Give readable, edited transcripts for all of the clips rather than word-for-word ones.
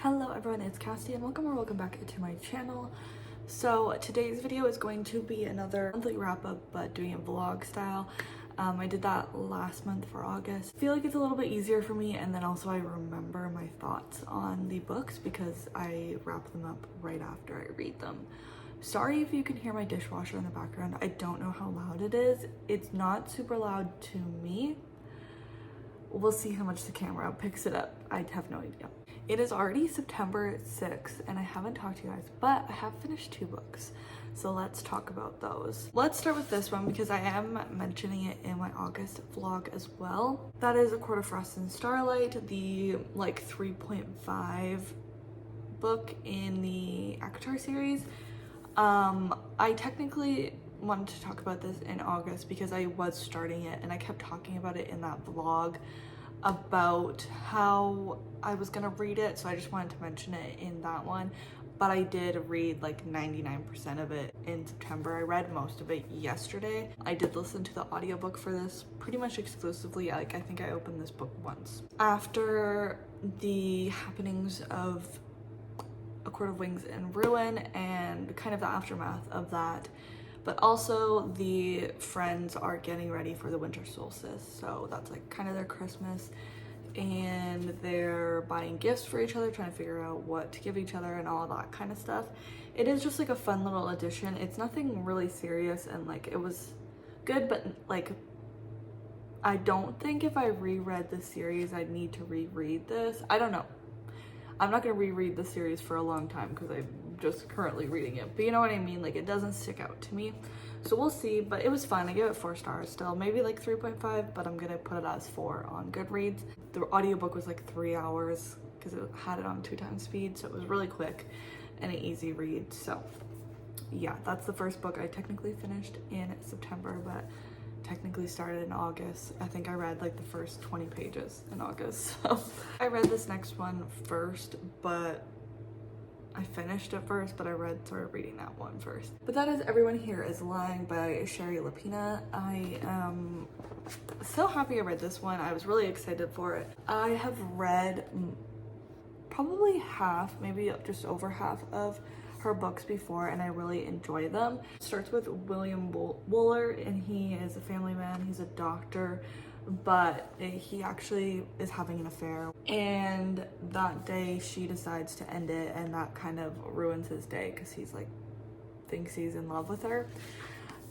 Hello everyone, it's Cassie and welcome back to my channel. So today's video is going to be another monthly wrap up, but doing it vlog style. I did that last month for August. I feel like it's a little bit easier for me, and then also I remember my thoughts on the books because I wrap them up right after I read them. Sorry if you can hear my dishwasher in the background. I don't know how loud it is. It's not super loud to me. We'll see how much the camera picks it up. I have no idea. It is already September 6th and I haven't talked to you guys, but I have finished 2 books. So let's talk about those. Let's start with this one because I am mentioning it in my August vlog as well. That is A Court of Frost and Starlight, the like 3.5 book in the ACOTAR series. I technically wanted to talk about this in August because I was starting it and I kept talking about it in that vlog about how I was gonna read it, so I just wanted to mention it in that one. But I did read like 99% of it in September. I read most of it yesterday. I did listen to the audiobook for this pretty much exclusively. I think I opened this book once. After the happenings of A Court of Wings and Ruin and kind of the aftermath of that, but also the friends are getting ready for the winter solstice, so that's like kind of their Christmas, and they're buying gifts for each other, trying to figure out what to give each other and all of that kind of stuff. It is just like a fun little addition. It's nothing really serious, and like it was good, but like I don't think if I reread the series I'd need to reread this. I don't know. I'm not gonna reread the series for a long time because I'm just currently reading it, but you know what I mean, like it doesn't stick out to me, so we'll see. But it was fun. I gave it 4 stars still, maybe like 3.5, but I'm gonna put it as 4 on Goodreads. The audiobook was like 3 hours because it had it on 2 times speed, so it was really quick and an easy read. So yeah, that's the first book I technically finished in September, but technically started in August. I think I read like the first 20 pages in August. So I read this next one first, but I finished it first, but I started reading that one first. But that is Everyone Here Is Lying by Shari Lapena. I am so happy I read this one. I was really excited for it. I have read probably half, maybe just over half of her books before, and I really enjoy them. It starts with William Wooler, and he is a family man. He's a doctor, but he actually is having an affair, and that day she decides to end it, and that kind of ruins his day because he's like thinks he's in love with her.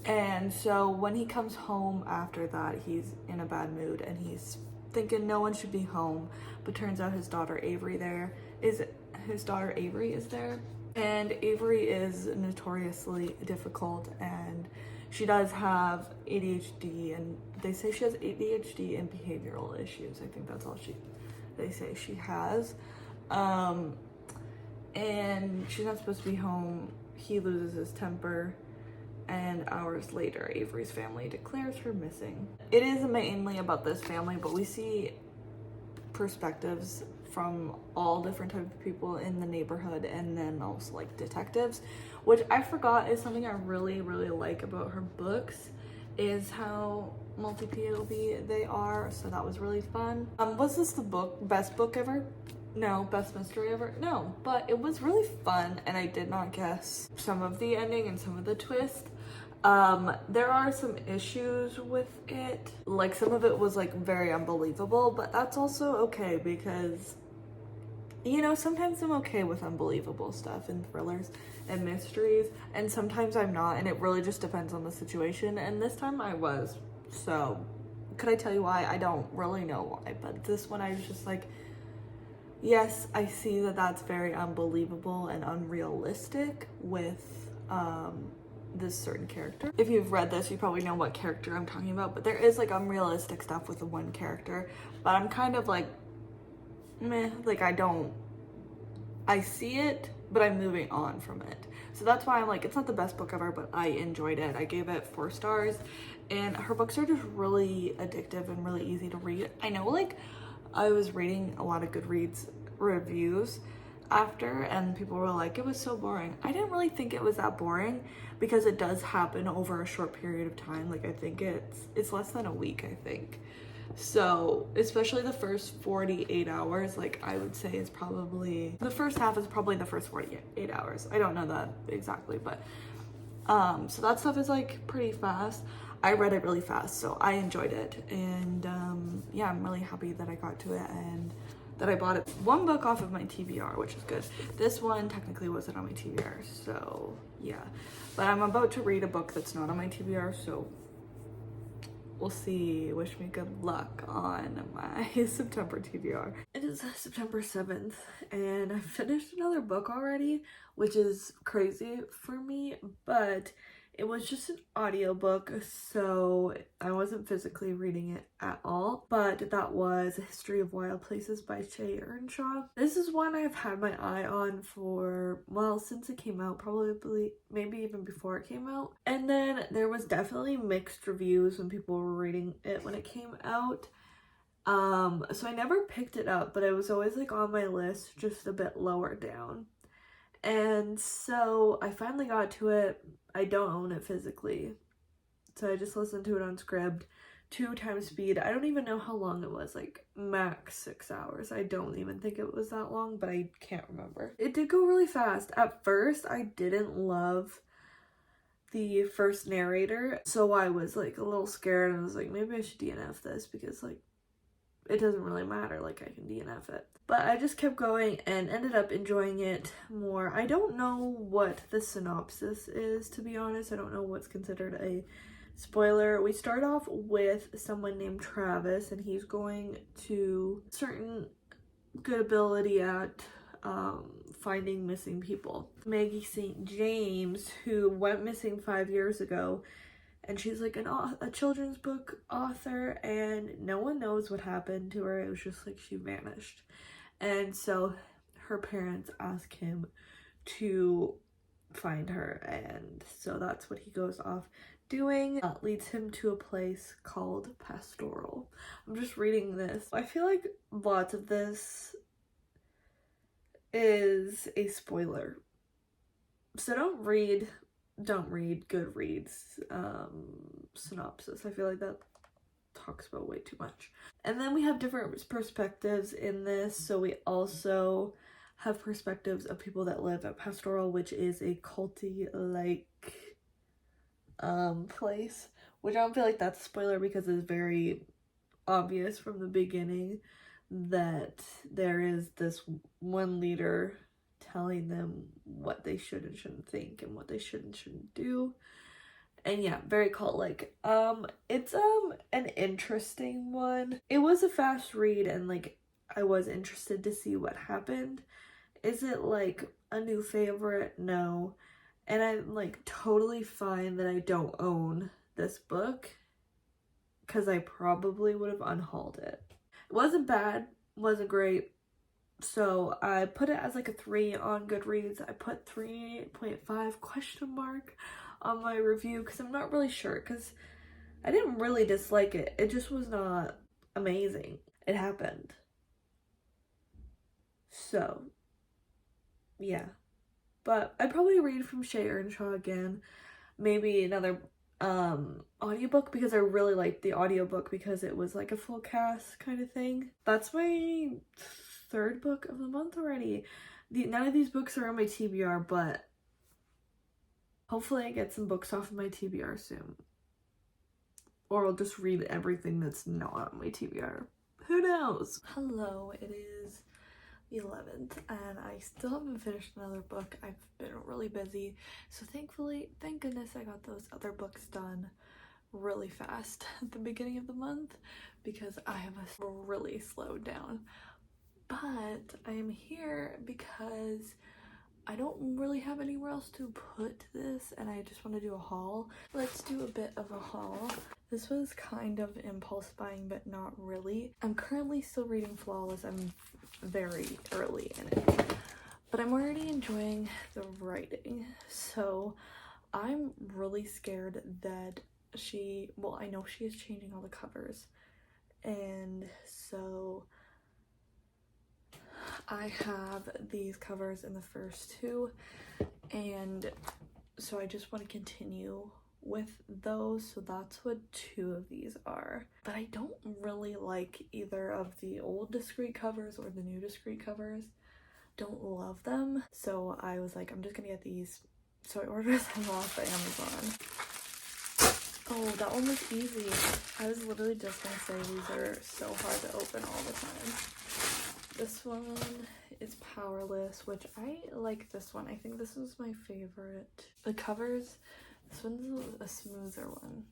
And so when he comes home after that, he's in a bad mood and he's thinking no one should be home, but turns out his daughter Avery is there. And Avery is notoriously difficult, and she does have ADHD, and they say she has ADHD and behavioral issues. I think that's all they say she has. And she's not supposed to be home. He loses his temper, and hours later, Avery's family declares her missing. It is mainly about this family, but we see perspectives from all different types of people in the neighborhood, and then also like detectives, which I forgot is something I really like about her books, is how multi-POV they are. So that was really fun. Was this the best book ever? No. Best mystery ever? No, but it was really fun, and I did not guess some of the ending and some of the twists. There are some issues with it, like some of it was like very unbelievable, but that's also okay because, you know, sometimes I'm okay with unbelievable stuff in thrillers and mysteries, and sometimes I'm not, and it really just depends on the situation, and this time I was. So could I tell you why? I don't really know why, but this one I was just like, yes, I see that that's very unbelievable and unrealistic with this certain character. If you've read this, you probably know what character I'm talking about, but there is like unrealistic stuff with the one character, but I'm kind of like meh, like I see it, but I'm moving on from it. So that's why I'm like, it's not the best book ever, but I enjoyed it. I gave it 4 stars, and her books are just really addictive and really easy to read. I know, like, I was reading a lot of Goodreads reviews after, and people were like, it was so boring. I didn't really think it was that boring because it does happen over a short period of time. Like, I think it's less than a week, I think. So especially the first 48 hours, like I would say is probably the first half is probably the first 48 hours. I don't know that exactly, but so that stuff is like pretty fast. I read it really fast, so I enjoyed it, and yeah, I'm really happy that I got to it and that I bought it. One book off of my TBR, which is good. This one technically wasn't on my TBR, so yeah. But I'm about to read a book that's not on my TBR, so we'll see. Wish me good luck on my September TBR. It is September 7th, and I finished another book already, which is crazy for me, but it was just an audiobook, so I wasn't physically reading it at all. But that was A History of Wild Places by Shea Ernshaw. This is one I've had my eye on for, well, since it came out, probably maybe even before it came out. And then there was definitely mixed reviews when people were reading it when it came out. So I never picked it up, but it was always like on my list, just a bit lower down. And so I finally got to it. I don't own it physically, so I just listened to it on Scribd, 2x speed. I don't even know how long it was, like max 6 hours. I don't even think it was that long, but I can't remember. It did go really fast. At first, I didn't love the first narrator, so I was like a little scared, and I was like, maybe I should DNF this because like it doesn't really matter, like I can DNF it. But I just kept going and ended up enjoying it more. I don't know what the synopsis is, to be honest. I don't know what's considered a spoiler. We start off with someone named Travis, and he's going to certain good ability at finding missing people. Maggie St. James, who went missing 5 years ago, and she's like a children's book author, and no one knows what happened to her. It was just like she vanished. And so her parents ask him to find her, and so that's what he goes off doing. That leads him to a place called Pastoral. I'm just reading this. I feel like lots of this is a spoiler. So don't read Goodreads synopsis. I feel like that talks about way too much. And then we have different perspectives in this. So we also have perspectives of people that live at Pastoral, which is a culty like place, which I don't feel like that's a spoiler because it's very obvious from the beginning that there is this one leader telling them what they should and shouldn't think and what they should and shouldn't do. And yeah, very cult-like. It's an interesting one. It was a fast read, and like I was interested to see what happened. Is it like a new favorite? No. And I'm like totally fine that I don't own this book, because I probably would have unhauled it. It wasn't bad, wasn't great. So I put it as like a 3 on Goodreads. I put 3.5 question mark on my review because I'm not really sure, because I didn't really dislike it. It just was not amazing. It happened. So yeah. But I'd probably read from Shea Ernshaw again. Maybe another audiobook, because I really liked the audiobook because it was like a full cast kind of thing. That's my 3rd book of the month already. None of these books are on my TBR, but hopefully I get some books off of my TBR soon. Or I'll just read everything that's not on my TBR. Who knows? Hello, it is the 11th, and I still haven't finished another book. I've been really busy, so thank goodness I got those other books done really fast at the beginning of the month, because I have really slowed down. But I am here because I don't really have anywhere else to put this, and I just want to do a haul. Let's do a bit of a haul. This was kind of impulse buying, but not really. I'm currently still reading Flawless. I'm very early in it, but I'm already enjoying the writing. So I'm really scared that I know she is changing all the covers, and so I have these covers in the first 2, and so I just want to continue with those, so that's what 2 of these are. But I don't really like either of the old Discreet covers or the new Discreet covers. Don't love them, so I was like, I'm just gonna get these. So I ordered them off Amazon. Oh, that one was easy. I was literally just gonna say these are so hard to open all the time. This one is Powerless, which I like this one. I think this was my favorite. The covers, this one's a smoother one.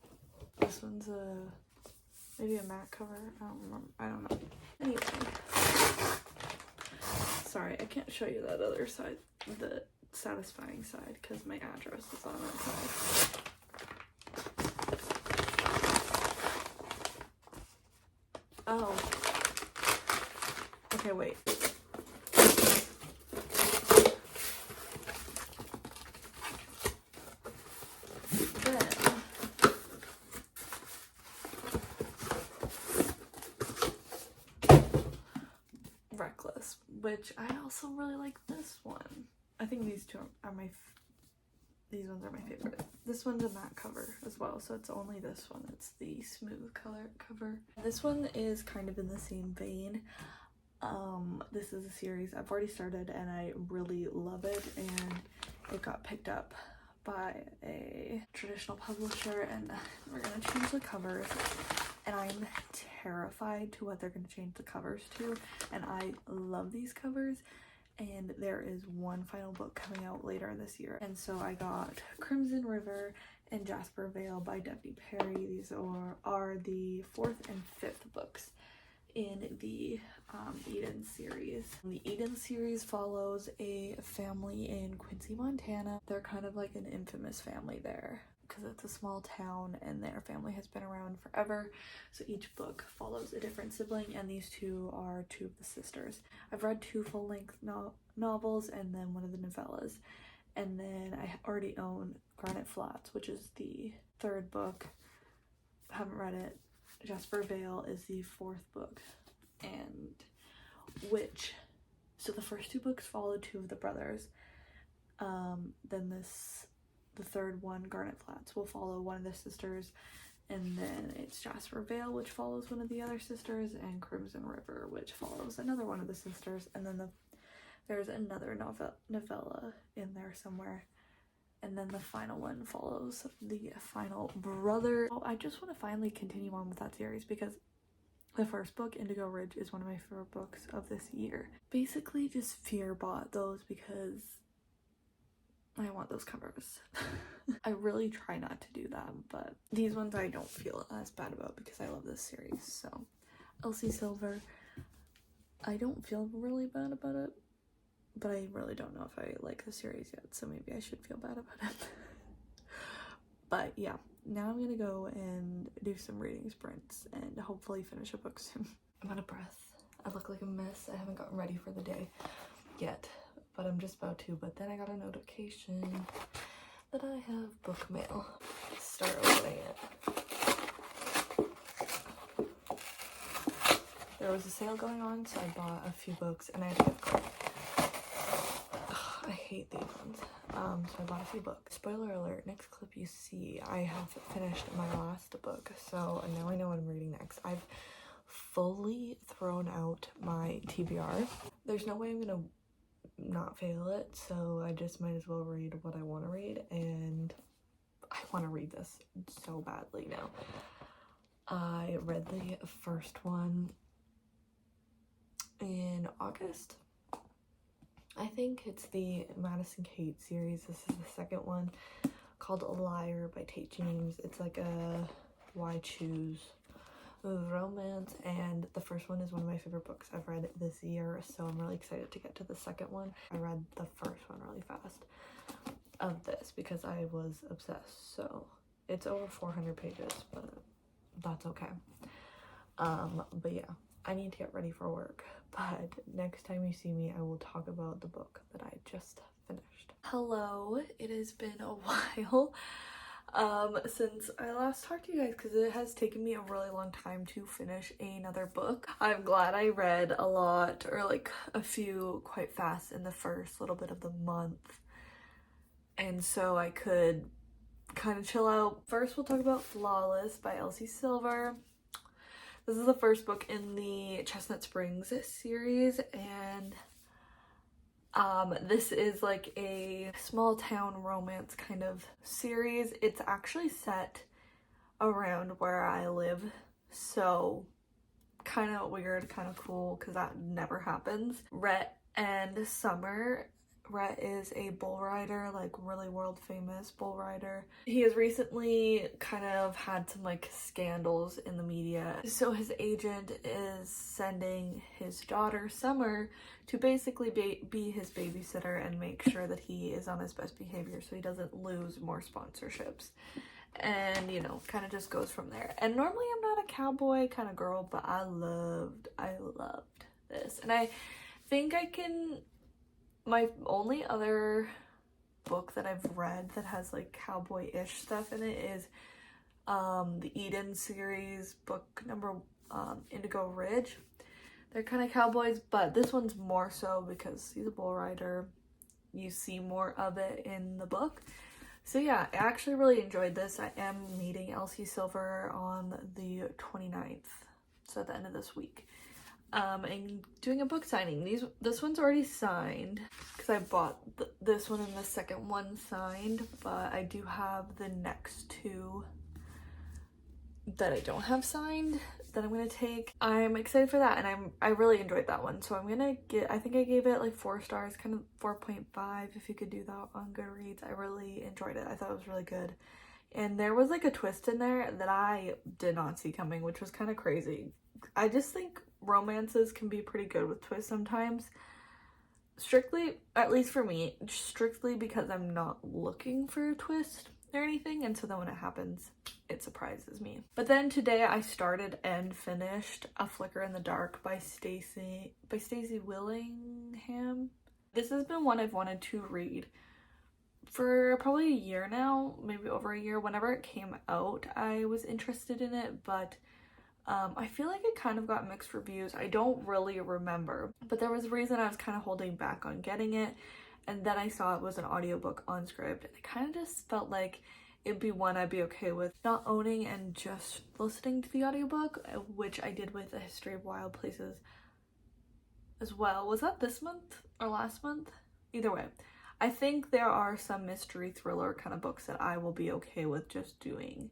This one's maybe a matte cover. I don't remember. I don't know. Anyway. Sorry, I can't show you that other side, the satisfying side, because my address is on that side. Oh. Okay, wait. Then Reckless, which I also really like this one. I think these two are these ones are my favorite. This one's a matte cover as well, so it's only this one. It's the smooth color cover. This one is kind of in the same vein. This is a series I've already started and I really love it, and it got picked up by a traditional publisher, and we're gonna change the covers, and I'm terrified to what they're gonna change the covers to, and I love these covers. And there is one final book coming out later this year, and so I got Crimson River and Jasper Vale by Devney Perry. These are the 4th and 5th books in the Eden series. The Eden series follows a family in Quincy, Montana. They're kind of like an infamous family there because it's a small town and their family has been around forever. So each book follows a different sibling, and these 2 are 2 of the sisters. I've read 2 full-length novels and then one of the novellas. And then I already own Garnet Flats, which is the 3rd book. Haven't read it. Jasper Vale is the 4th book, and so the first 2 books follow 2 of the brothers. Then the 3rd one, Garnet Flats, will follow one of the sisters, and then it's Jasper Vale, which follows one of the other sisters, and Crimson River, which follows another one of the sisters, and then there's another novella in there somewhere. And then the final one follows the final brother. Oh, I just want to finally continue on with that series because the first book, Indigo Ridge, is one of my favorite books of this year. Basically just fear bought those because I want those covers. I really try not to do that, but these ones I don't feel as bad about because I love this series. So Elsie Silver, I don't feel really bad about it, but I really don't know if I like the series yet, so maybe I should feel bad about it. But yeah, now I'm gonna go and do some reading sprints and hopefully finish a book soon. I'm out of breath. I look like a mess. I haven't gotten ready for the day yet, but I'm just about to. But then I got a notification that I have book mail. Start opening it. There was a sale going on, so I bought a few books and I had a gift card. I hate these ones. So I bought a few books. Spoiler alert, next clip you see, I have finished my last book, so now I know what I'm reading next. I've fully thrown out my TBR. There's no way I'm gonna not fail it, so I just might as well read what I want to read, and I want to read this so badly now. I read the first one in August. I think it's the Madison Kate series. This is the second one, called A Liar by Tate James. It's like a Why Choose romance, and the first one is one of my favorite books I've read this year, so I'm really excited to get to the second one. I read the first one really fast of this because I was obsessed, so it's over 400 pages, but that's okay. But yeah, I need to get ready for work, but next time you see me I will talk about the book that I just finished. Hello, it has been a while since I last talked to you guys because it has taken me a really long time to finish another book. I'm glad I read a lot, or like a few, quite fast in the first little bit of the month, and so I could kind of chill out. First, we'll talk about Flawless by Elsie Silver. This is the first book in the Chestnut Springs series, and this is like a small town romance kind of series. It's actually set around where I live, so kind of weird, kind of cool, because that never happens. Rhett and Summer. Rhett is a bull rider, like really world famous bull rider. He has recently kind of had some like scandals in the media. So his agent is sending his daughter Summer to basically be his babysitter and make sure that he is on his best behavior so he doesn't lose more sponsorships. And, you know, kind of just goes from there. And normally I'm not a cowboy kind of girl, but I loved this. And I think my only other book that I've read that has like cowboy-ish stuff in it is the Eden series, book number Indigo Ridge. They're kind of cowboys, but this one's more so because he's a bull rider. You see more of it in the book. So yeah, I actually really enjoyed this. I am meeting Elsie Silver on the 29th, so at the end of this week. And doing a book signing. This one's already signed because I bought this one and the second one signed, but I do have the next two that I don't have signed that I'm gonna take. I'm excited for that, and I really enjoyed that one, so I'm gonna I think I gave it like 4 stars, kind of 4.5 if you could do that on Goodreads. I really enjoyed it. I thought it was really good, and there was like a twist in there that I did not see coming, which was kind of crazy. I just think romances can be pretty good with twists sometimes, strictly, at least for me, strictly because I'm not looking for a twist or anything, and so then when it happens, it surprises me. But then today I started and finished A Flicker in the Dark by Stacey Willingham. This has been one I've wanted to read for probably a year now, maybe over a year. Whenever it came out, I was interested in it, but I feel like it kind of got mixed reviews. I don't really remember, but there was a reason I was kind of holding back on getting it. And then I saw it was an audiobook on Scribd, and I kind of just felt like it'd be one I'd be okay with not owning and just listening to the audiobook, which I did with A History of Wild Places as well. Was that this month or last month? Either way, I think there are some mystery thriller kind of books that I will be okay with just doing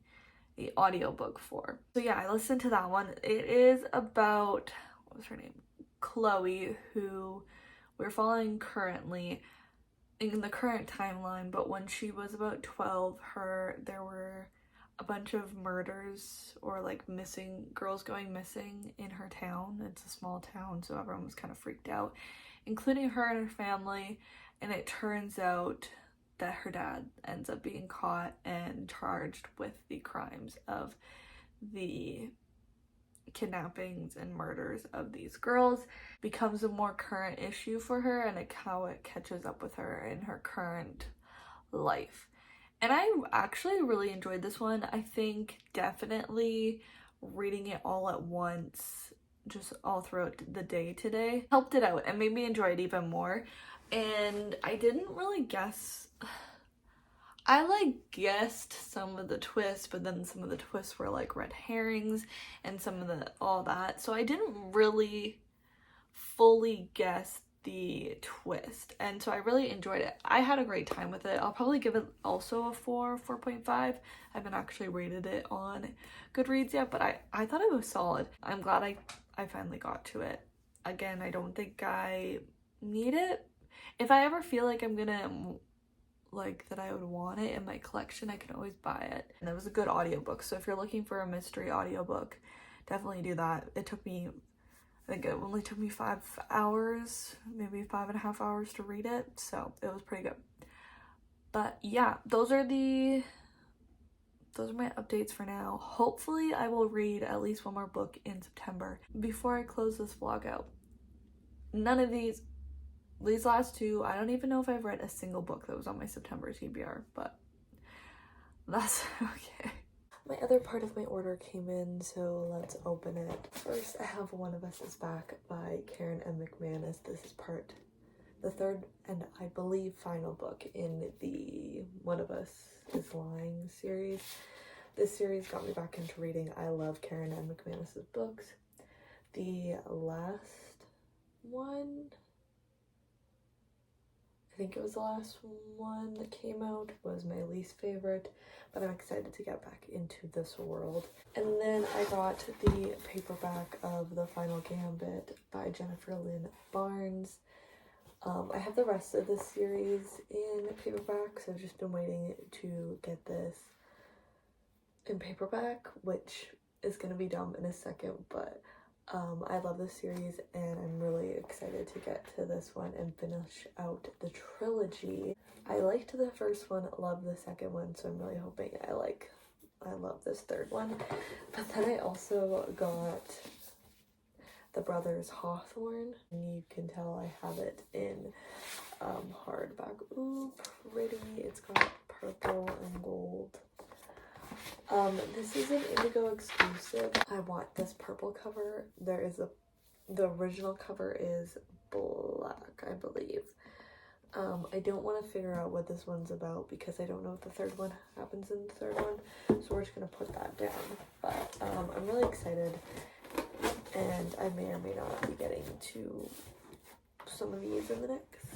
the audiobook for. So yeah, I listened to that one. It is about, what was her name? Chloe, who we're following currently in the current timeline, but when she was about 12, there were a bunch of murders or like girls going missing in her town. It's a small town, so everyone was kind of freaked out, including her and her family. And it turns out that her dad ends up being caught and charged with the crimes of the kidnappings and murders of these girls. Becomes a more current issue for her, and how it catches up with her in her current life. And I actually really enjoyed this one. I think definitely reading it all at once, just all throughout the day today, helped it out and made me enjoy it even more. And I didn't really guess. I like guessed some of the twists, but then some of the twists were like red herrings and some of all that. So I didn't really fully guess the twist. And so I really enjoyed it. I had a great time with it. I'll probably give it also a 4.5. I haven't actually rated it on Goodreads yet, but I thought it was solid. I'm glad I finally got to it. Again, I don't think I need it. If I ever feel like I'm gonna that I would want it in my collection, I can always buy it. And it was a good audiobook, so if you're looking for a mystery audiobook, definitely do that. It took me, I think it only took me 5 hours, maybe 5.5 hours to read it, so it was pretty good. But yeah, those are my updates for now. Hopefully I will read at least one more book in September before I close this vlog out. None of these last two, I don't even know if I've read a single book that was on my September TBR, but that's okay. My other part of my order came in, so let's open it. First, I have One of Us Is Back by Karen M. McManus. This is part the third and I believe final book in the One of Us is Lying series. This series got me back into reading. I love Karen Ann McManus's books. The last one, I think it was the last one that came out, was my least favorite, but I'm excited to get back into this world. And then I got the paperback of The Final Gambit by Jennifer Lynn Barnes. I have the rest of the series in paperback, so I've just been waiting to get this in paperback, which is going to be dumb in a second, but I love this series and I'm really excited to get to this one and finish out the trilogy. I liked the first one, love the second one, so I'm really hoping I love this third one. But then I also got The Brothers Hawthorne, and you can tell I have it in hardback. Ooh, pretty. It's got purple and gold. This is an Indigo exclusive. I want this purple cover. The original cover is black, I believe. I don't want to figure out what this one's about because I don't know if the third one happens in the third one, so we're just gonna put that down. But I'm really excited, and I may or may not be getting to some of these in the next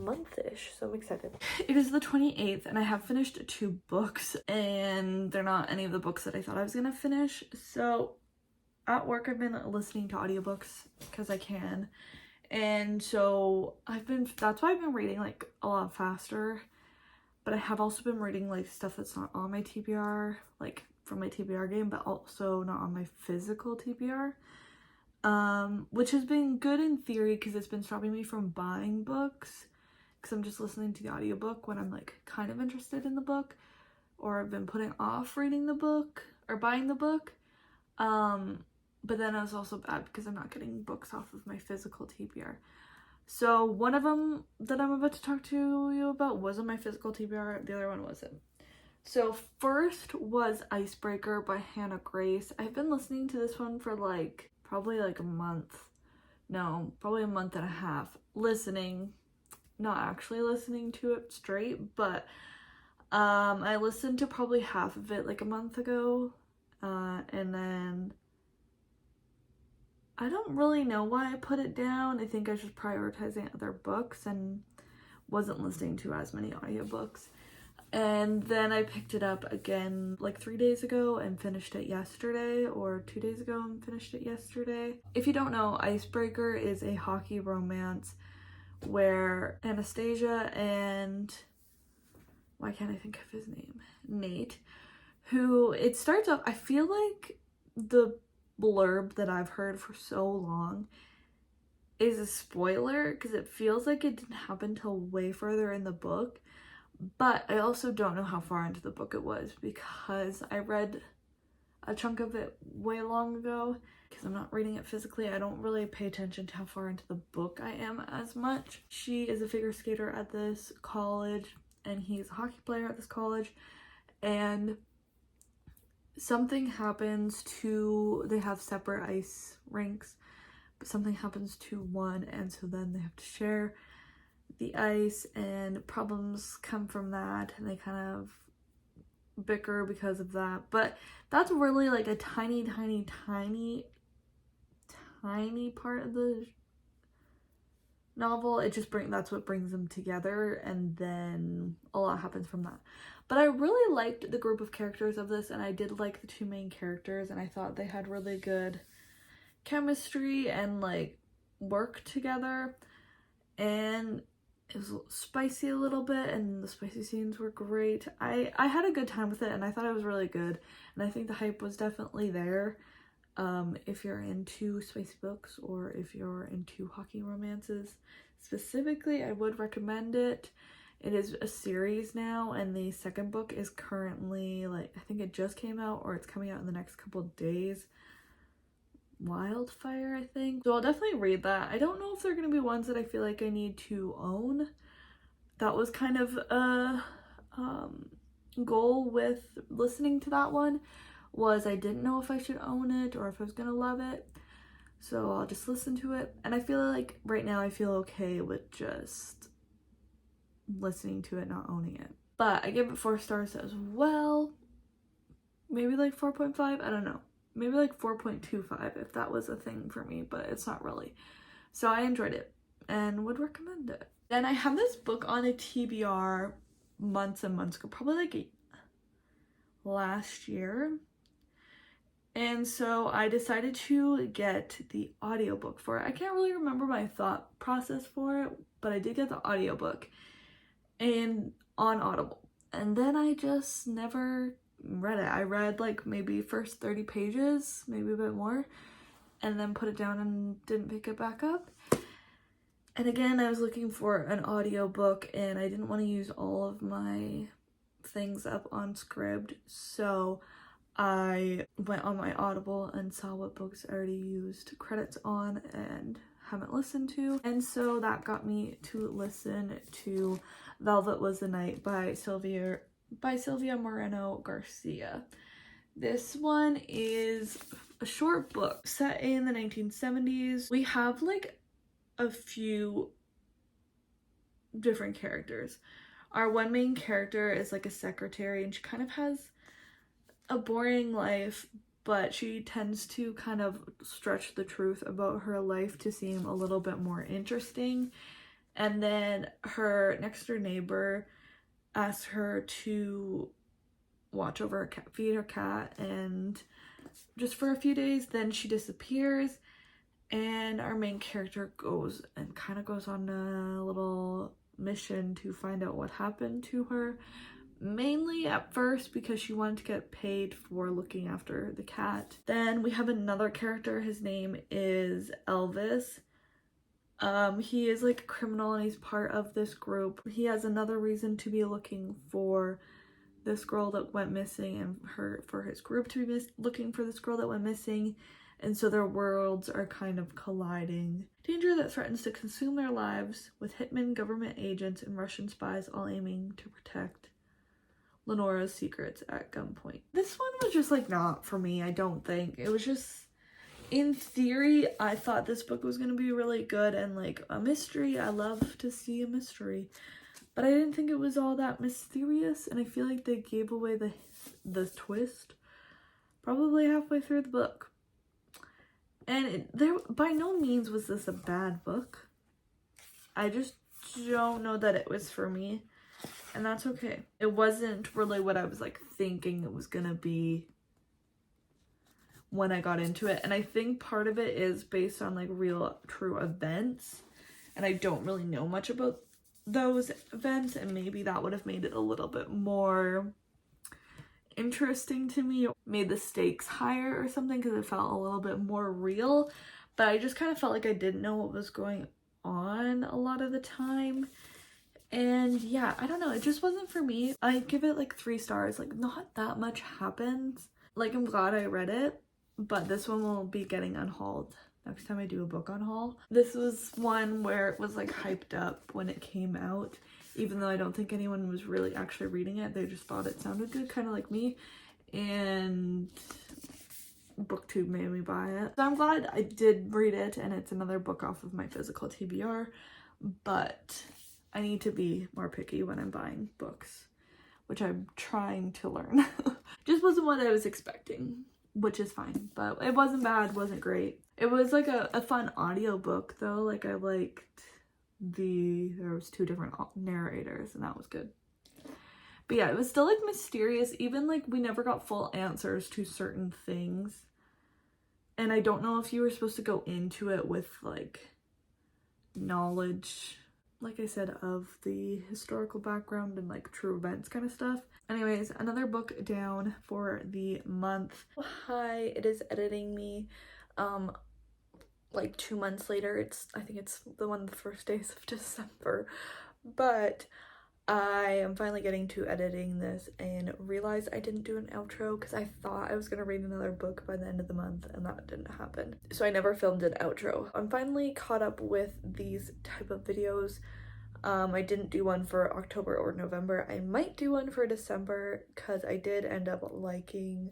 month-ish, so I'm excited. It is the 28th and I have finished 2 books, and they're not any of the books that I thought I was gonna finish. So at work I've been listening to audiobooks because I can, and so that's why I've been reading like a lot faster, but I have also been reading like stuff that's not on my TBR, like from my TBR game, but also not on my physical TBR, which has been good in theory because it's been stopping me from buying books, because I'm just listening to the audiobook when I'm like kind of interested in the book, or I've been putting off reading the book or buying the book. But then it's also bad because I'm not getting books off of my physical TBR. So one of them that I'm about to talk to you about was on my physical TBR, the other one wasn't. So first was Icebreaker by Hannah Grace. I've been listening to this one for like probably like a month. No, probably a month and a half. Not actually listening to it straight, but I listened to probably half of it like a month ago, and then I don't really know why I put it down. I think I was just prioritizing other books and wasn't listening to as many audiobooks. And then I picked it up again like 3 days ago and finished it yesterday, or 2 days ago and finished it yesterday. If you don't know, Icebreaker is a hockey romance where Anastasia and, why can't I think of his name? Nate, who it starts off, I feel like the blurb that I've heard for so long is a spoiler because it feels like it didn't happen till way further in the book, but I also don't know how far into the book it was because I read a chunk of it way long ago. Because I'm not reading it physically, I don't really pay attention to how far into the book I am as much. She is a figure skater at this college and he's a hockey player at this college, and something happens to, they have separate ice rinks, but something happens to one, and so then they have to share the ice, and problems come from that, and they kind of bicker because of that. But that's really like a tiny part of the novel. That's what brings them together, and then a lot happens from that. But I really liked the group of characters of this, and I did like the 2 main characters, and I thought they had really good chemistry and like work together, and it was spicy a little bit, and the spicy scenes were great. I had a good time with it, and I thought it was really good, and I think the hype was definitely there. If you're into spicy books or if you're into hockey romances specifically, I would recommend it. It is a series now, and the second book is currently, like, I think it just came out or it's coming out in the next couple of days. Wildfire, I think. So I'll definitely read that. I don't know if they're going to be ones that I feel like I need to own. That was kind of a goal with listening to that one, was I didn't know if I should own it or if I was going to love it. So I'll just listen to it. And I feel like right now I feel okay with just listening to it, not owning it. But I give it 4 stars as well. Maybe like 4.5, I don't know. Maybe like 4.25 if that was a thing for me, but it's not really. So I enjoyed it and would recommend it. Then I have this book on a TBR months and months ago, probably like last year. And so I decided to get the audiobook for it. I can't really remember my thought process for it, but I did get the audiobook and on Audible. And then I just never read it. I read like maybe first 30 pages, maybe a bit more, and then put it down and didn't pick it back up. And again, I was looking for an audiobook and I didn't want to use all of my things up on Scribd, so I went on my Audible and saw what books I already used credits on and haven't listened to. And so that got me to listen to Velvet Was the Night by Sylvia Moreno Garcia. This one is a short book set in the 1970s. We have like a few different characters. Our one main character is like a secretary and she kind of has a boring life, but she tends to kind of stretch the truth about her life to seem a little bit more interesting. And then her next door neighbor asks her to watch over her cat, feed her cat, and just for a few days, then she disappears. And our main character goes on a little mission to find out what happened to her. Mainly at first because she wanted to get paid for looking after the cat. Then we have another character. His name is Elvis. He is like a criminal and he's part of this group. He has another reason to be looking for this girl that went missing and for his group to be looking for this girl that went missing. And so their worlds are kind of colliding. Danger that threatens to consume their lives, with hitmen, government agents, and Russian spies all aiming to protect Lenora's secrets at gunpoint. This one was just like not for me, I don't think. It was just, in theory, I thought this book was going to be really good and like a mystery. I love to see a mystery. But I didn't think it was all that mysterious, and I feel like they gave away the twist probably halfway through the book. And by no means was this a bad book. I just don't know that it was for me, and that's okay. It wasn't really what I was like thinking it was gonna be when I got into it, and I think part of it is based on like real true events, and I don't really know much about those events, and maybe that would have made it a little bit more interesting to me, made the stakes higher or something, because it felt a little bit more real. But I just kind of felt like I didn't know what was going on a lot of the time, and yeah, I don't know, it just wasn't for me. I give it like 3 stars. Like, not that much happens. Like, I'm glad I read it, but this one will be getting unhauled next time I do a book on haul. This was one where it was like hyped up when it came out, even though I don't think anyone was really actually reading it. They just thought it sounded good, kind of like me, and BookTube made me buy it. So I'm glad I did read it, and it's another book off of my physical TBR, but I need to be more picky when I'm buying books, which I'm trying to learn. Just wasn't what I was expecting, which is fine, but it wasn't bad, wasn't great. It was like a fun audiobook though. Like, I liked there was 2 different narrators, and that was good. But yeah, it was still like mysterious. Even like we never got full answers to certain things, and I don't know if you were supposed to go into it with like knowledge, like I said, of the historical background and like true events kind of stuff. Anyways, another book down for the month. Hi, it is editing me like 2 months later. I think it's one of the first days of December, but I am finally getting to editing this and realized I didn't do an outro because I thought I was gonna read another book by the end of the month, and that didn't happen. So I never filmed an outro. I'm finally caught up with these type of videos. I didn't do one for October or November. I might do one for December because I did end up liking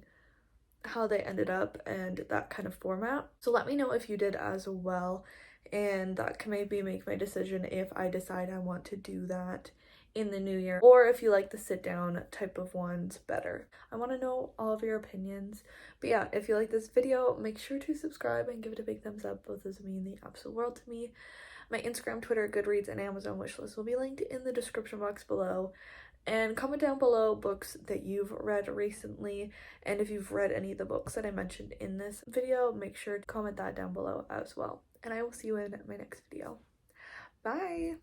how they ended up and that kind of format. So let me know if you did as well, and that can maybe make my decision if I decide I want to do that in the new year, or if you like the sit down type of ones better. I want to know all of your opinions. But yeah, if you like this video, make sure to subscribe and give it a big thumbs up. Both those mean the absolute world to me. My Instagram, Twitter, Goodreads, and Amazon wishlist will be linked in the description box below. And comment down below books that you've read recently, and if you've read any of the books that I mentioned in this video, make sure to comment that down below as well. And I will see you in my next video. Bye!